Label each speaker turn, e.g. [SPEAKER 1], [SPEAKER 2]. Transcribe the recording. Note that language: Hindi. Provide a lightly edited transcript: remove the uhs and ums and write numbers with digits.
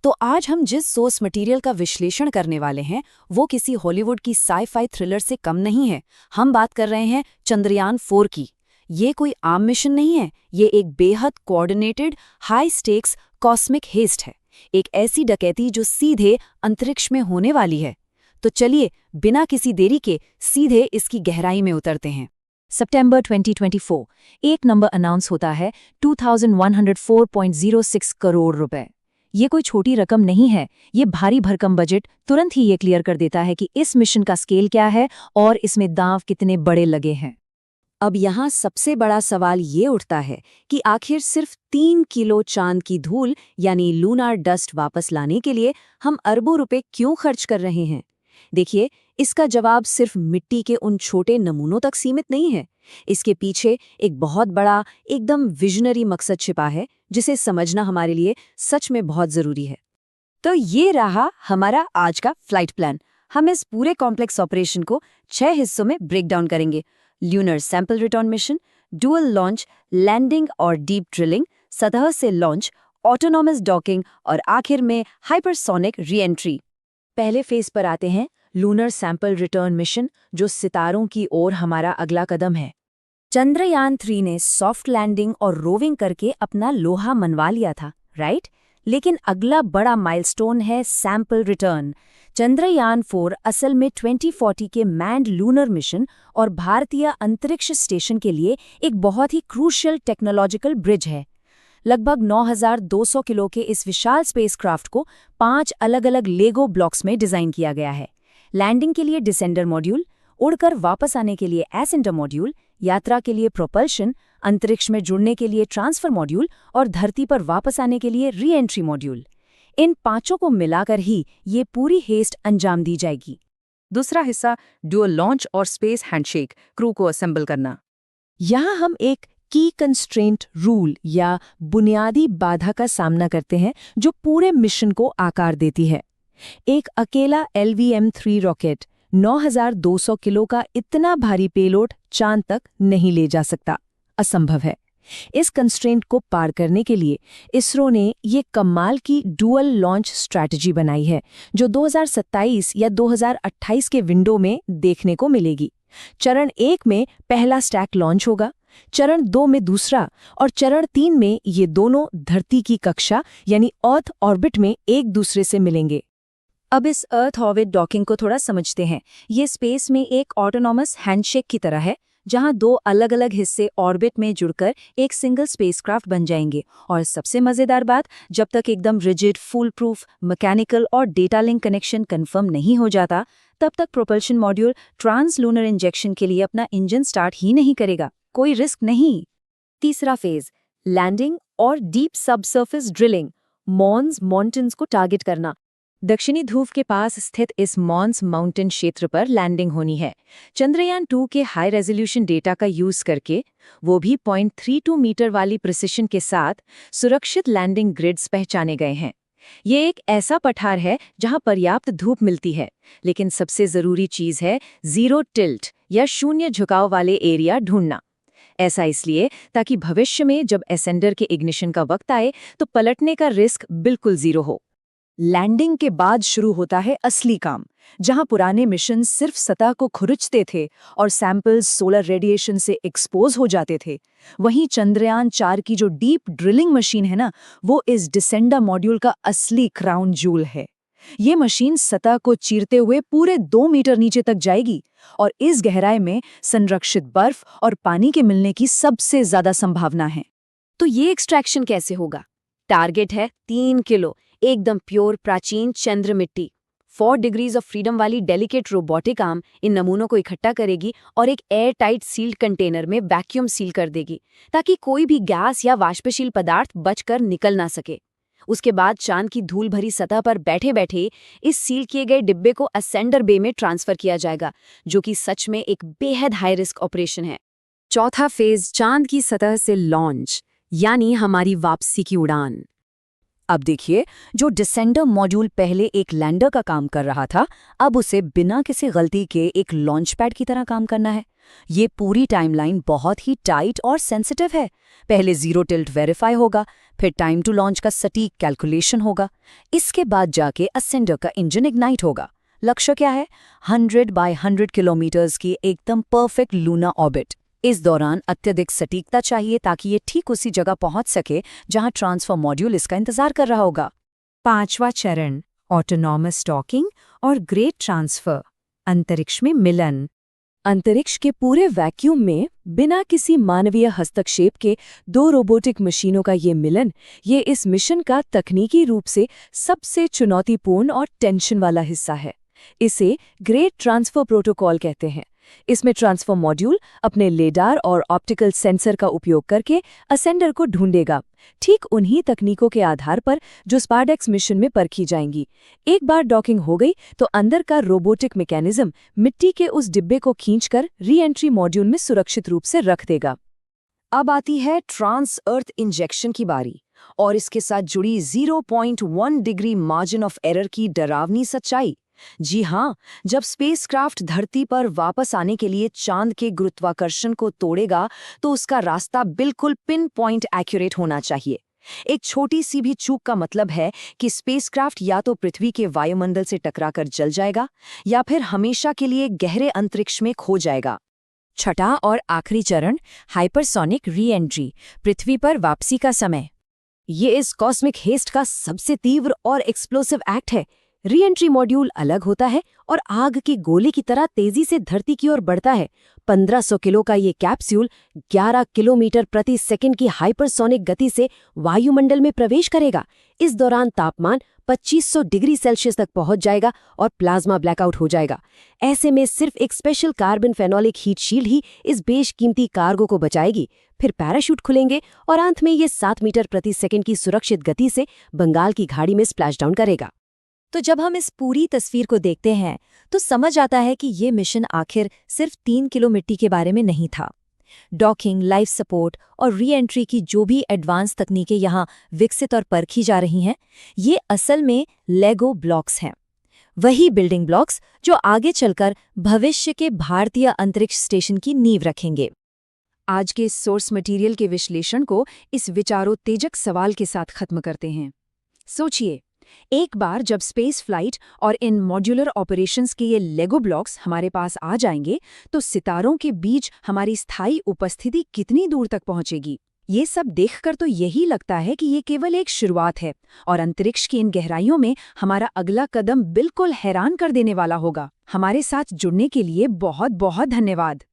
[SPEAKER 1] तो आज हम जिस सोर्स मटेरियल का विश्लेषण करने वाले हैं वो किसी हॉलीवुड की साई-फाई थ्रिलर से कम नहीं है। हम बात कर रहे हैं चंद्रयान 4 की। ये कोई आम मिशन नहीं है, ये एक बेहद coordinated, high stakes cosmic heist है। एक ऐसी डकैती जो सीधे अंतरिक्ष में होने वाली है। तो चलिए बिना किसी देरी के सीधे इसकी गहराई में उतरते हैं।
[SPEAKER 2] सितंबर 2024 एक नंबर अनाउंस होता है 2104.06 करोड़ रुपए। ये कोई छोटी रकम नहीं है। ये भारी भरकम बजट तुरंत ही ये क्लियर कर देता है कि इस मिशन का स्केल क्या है और इसमें दांव कितने बड़े लगे हैं।
[SPEAKER 1] अब यहाँ सबसे बड़ा सवाल ये उठता है कि आखिर सिर्फ 3 किलो चांद की धूल यानी लूनार डस्ट वापस लाने के लिए हम अरबों रुपए क्यों खर्च कर रहे हैं? देखिए, इसका जवाब सिर्फ मिट्टी के उन छोटे नमूनों तक सीमित नहीं है। इसके पीछे एक बहुत बड़ा, एकदम विजनरी मकसद छिपा है, जिसे समझना हमारे लिए सच में बहुत जरूरी है। तो ये रहा हमारा आज का फ्लाइट प्लान। हम इस पूरे कॉम्प्लेक्स ऑपरेशन को 6 हिस्सों में ब्रेक डाउन करेंगे। Lunar sample return mission, dual launch, landing और डीप ड्रिलिंग, सतह से लॉन्च, ऑटोनॉमस डॉकिंग और आखिर में हाइपरसोनिक री एंट्री।
[SPEAKER 2] पहले फेज पर आते हैं, लूनर सैंपल रिटर्न मिशन, जो सितारों की ओर हमारा अगला कदम है।
[SPEAKER 1] चंद्रयान 3 ने सॉफ्ट लैंडिंग और रोविंग करके अपना लोहा मनवा लिया था, राइट? लेकिन अगला बड़ा माइलस्टोन है सैंपल रिटर्न। चंद्रयान 4 असल में 2040 के मैन्ड लूनर मिशन और भारतीय अंतरिक्ष स्टेशन के लिए एक बहुत ही क्रूशियल टेक्नोलॉजिकल ब्रिज है। लगभग 9200 किलो के इस विशाल स्पेसक्राफ्ट को 5 अलग-अलग लेगो ब्लॉक्स में डिजाइन किया गया है। लैंडिंग के लिए डिसेंडर मॉड्यूल, उड़कर वापस आने के लिए एसेंडर मॉड्यूल, यात्रा के लिए प्रोपल्शन, अंतरिक्ष में जुड़ने के लिए ट्रांसफर मॉड्यूल और धरती पर वापस आने के लिए री एंट्री मॉड्यूल। इन पांचों को मिलाकर ही ये पूरी हेस्ट अंजाम दी जाएगी।
[SPEAKER 3] दूसरा हिस्सा डुअल लॉन्च और स्पेस हैंडशेक, क्रू को असेंबल करना।
[SPEAKER 2] यहाँ हम एक की कंस्ट्रेंट रूल या बुनियादी बाधा का सामना करते हैं जो पूरे मिशन को आकार देती है। एक अकेला LVM-3 रॉकेट 9200 किलो का इतना भारी पेलोड चांद तक नहीं ले जा सकता, असंभव है। इस कंस्ट्रेंट को पार करने के लिए इसरो ने ये कमाल की डुअल लॉन्च स्ट्रैटेजी बनाई है, जो 2027 या 2028 के विंडो में देखने को मिलेगी। चरण 1 में पहला स्टैक लॉन्च होगा, चरण 2 में दूसरा और चरण 3 में ये दोनों धरती की कक्षा यानी अर्थ ऑर्बिट में एक दूसरे से मिलेंगे।
[SPEAKER 1] अब इस अर्थ ऑर्बिट डॉकिंग को थोड़ा समझते हैं। ये स्पेस में एक ऑटोनॉमस हैंडशेक की तरह है, जहां 2 अलग-अलग हिस्से ऑर्बिट में जुड़कर एक सिंगल स्पेसक्राफ्ट बन जाएंगे। और सबसे मजेदार बात, जब तक एकदम रिजिड, फुल प्रूफ, मैकेनिकल और डेटा लिंक कनेक्शन कंफर्म नहीं हो जाता, तब तक propulsion module trans lunar injection के लिए अपना इंजन स्टार्ट ही नहीं करेगा। कोई रिस्क नहीं। तीसरा फेज, लैंडिंग और deep subsurface drilling, mons mountains को टारगेट करना। दक्षिणी ध्रुव के पास स्थित इस मॉन्स माउंटेन क्षेत्र पर लैंडिंग होनी है। चंद्रयान 2 के हाई रेजोल्यूशन डेटा का यूज करके, वो भी 0.32 मीटर वाली प्रिसिशन के साथ, सुरक्षित लैंडिंग ग्रिड्स पहचाने गए हैं। ये एक ऐसा पठार है जहां पर्याप्त धूप मिलती है, लेकिन सबसे जरूरी चीज है जीरो टिल्ट या शून्य झुकाव वाले एरिया ढूंढना। ऐसा इसलिए ताकि भविष्य में जब एसेंडर के इग्निशन का वक्त आए तो पलटने का रिस्क बिल्कुल जीरो हो। लैंडिंग के बाद शुरू होता है असली काम, जहां पुराने मिशन सिर्फ सतह को खुरचते थे और सैंपल्स सोलर रेडिएशन से एक्सपोज हो जाते थे। वहीं चंद्रयान 4 की जो डीप ड्रिलिंग मशीन है ना, वो इस डिसेंडर मॉड्यूल का असली क्राउन जूल है। ये मशीन सतह को चीरते हुए पूरे 2 मीटर नीचे तक जाएगी और इस गहराई में संरक्षित बर्फ और पानी के मिलने की सबसे ज्यादा संभावना है। तो ये एक्सट्रैक्शन कैसे होगा? टारगेट है 3 किलो एकदम प्योर प्राचीन चंद्र मिट्टी। 4 डिग्रीज ऑफ फ्रीडम वाली डेलिकेट रोबोटिक आर्म इन नमूनों को इकट्ठा करेगी और एक एयर टाइट सील्ड कंटेनर में वैक्यूम सील कर देगी, ताकि कोई भी गैस या वाष्पशील पदार्थ बचकर निकल ना सके। उसके बाद चांद की धूल भरी सतह पर बैठे बैठे इस सील किए गए डिब्बे को असेंडर बे में ट्रांसफर किया जाएगा, जो कि सच में एक बेहद हाई रिस्क ऑपरेशन है। चौथा फेज, चांद की सतह से लॉन्च, यानी हमारी वापसी की उड़ान। अब देखिए, जो डिसेंडर मॉड्यूल पहले एक लैंडर का काम कर रहा था, अब उसे बिना किसी गलती के एक लॉन्च पैड की तरह काम करना है। ये पूरी टाइमलाइन बहुत ही टाइट और सेंसिटिव है। पहले जीरो टिल्ट वेरीफाई होगा, फिर टाइम टू लॉन्च का सटीक कैलकुलेशन होगा, इसके बाद जाके असेंडर का इंजन इग्नाइट होगा। लक्ष्य क्या है? 100 बाय 100 किलोमीटर्स की एकदम परफेक्ट लूना ऑर्बिट। इस दौरान अत्यधिक सटीकता चाहिए ताकि ये ठीक उसी जगह पहुंच सके जहां ट्रांसफर मॉड्यूल इसका इंतजार कर रहा होगा।
[SPEAKER 2] 5वां चरण, ऑटोनॉमस डॉकिंग और ग्रेट ट्रांसफर, अंतरिक्ष में मिलन। अंतरिक्ष के पूरे वैक्यूम में बिना किसी मानवीय हस्तक्षेप के 2 रोबोटिक मशीनों का ये मिलन, ये इस मिशन का तकनीकी रूप से सबसे चुनौतीपूर्ण और टेंशन वाला हिस्सा है। इसे ग्रेट ट्रांसफर प्रोटोकॉल कहते हैं। इसमें ट्रांसफर मॉड्यूल अपने लेडार और ऑप्टिकल सेंसर का उपयोग करके असेंडर को ढूंढेगा, ठीक उन्हीं तकनीकों के आधार पर जो स्पारडेक्स मिशन में परखी जाएंगी। एक बार डॉकिंग हो गई तो अंदर का रोबोटिक मैकेनिज्म मिट्टी के उस डिब्बे को खींचकर री एंट्री मॉड्यूल में सुरक्षित रूप से रख देगा।
[SPEAKER 1] अब आती है ट्रांस अर्थ इंजेक्शन की बारी, और इसके साथ जुड़ी 0.1 डिग्री मार्जिन ऑफ एरर की डरावनी सच्चाई। जी हाँ, जब स्पेसक्राफ्ट धरती पर वापस आने के लिए चांद के गुरुत्वाकर्षण को तोड़ेगा तो उसका रास्ता बिल्कुल पिन पॉइंट एक्यूरेट होना चाहिए। एक छोटी सी भी चूक का मतलब है कि स्पेसक्राफ्ट या तो पृथ्वी के वायुमंडल से टकराकर जल जाएगा या फिर हमेशा के लिए गहरे अंतरिक्ष में खो जाएगा।
[SPEAKER 2] छठा और आखिरी चरण, हाइपरसोनिक री एंट्री, पृथ्वी पर वापसी का समय।
[SPEAKER 1] ये इस कॉस्मिक हेस्ट का सबसे तीव्र और एक्सप्लोसिव एक्ट है। री एंट्री मॉड्यूल अलग होता है और आग की गोली की तरह तेजी से धरती की ओर बढ़ता है। 1500 किलो का ये कैप्सूल 11 किलोमीटर प्रति सेकंड की हाइपरसोनिक गति से वायुमंडल में प्रवेश करेगा। इस दौरान तापमान 2500 डिग्री सेल्सियस तक पहुंच जाएगा और प्लाज्मा ब्लैकआउट हो जाएगा। ऐसे में सिर्फ एक special carbon phenolic heat shield ही इस बेशकीमती कार्गो को बचाएगी। फिर पैराशूट खुलेंगे और अंत में ये 7 मीटर प्रति सेकंड की सुरक्षित गति से बंगाल की खाड़ी में स्प्लैश डाउन करेगा।
[SPEAKER 2] तो जब हम इस पूरी तस्वीर को देखते हैं तो समझ आता है कि ये मिशन आखिर सिर्फ 3 किलो मिट्टी के बारे में नहीं था। डॉकिंग, लाइफ सपोर्ट और री एंट्री की जो भी एडवांस तकनीकें यहाँ विकसित और परखी जा रही हैं, ये असल में लेगो ब्लॉक्स हैं। वही बिल्डिंग ब्लॉक्स जो आगे चलकर भविष्य के भारतीय अंतरिक्ष स्टेशन की नींव रखेंगे।
[SPEAKER 1] आज के सोर्स मटेरियल के विश्लेषण को इस विचारोत्तेजक सवाल के साथ खत्म करते हैं। सोचिए, एक बार जब स्पेस फ्लाइट और इन मॉड्यूलर ऑपरेशंस के ये लेगो ब्लॉक्स हमारे पास आ जाएंगे तो सितारों के बीच हमारी स्थायी उपस्थिति कितनी दूर तक पहुंचेगी। ये सब देखकर तो यही लगता है कि ये केवल एक शुरुआत है और अंतरिक्ष की इन गहराइयों में हमारा अगला कदम बिल्कुल हैरान कर देने वाला होगा। हमारे साथ जुड़ने के लिए बहुत बहुत धन्यवाद।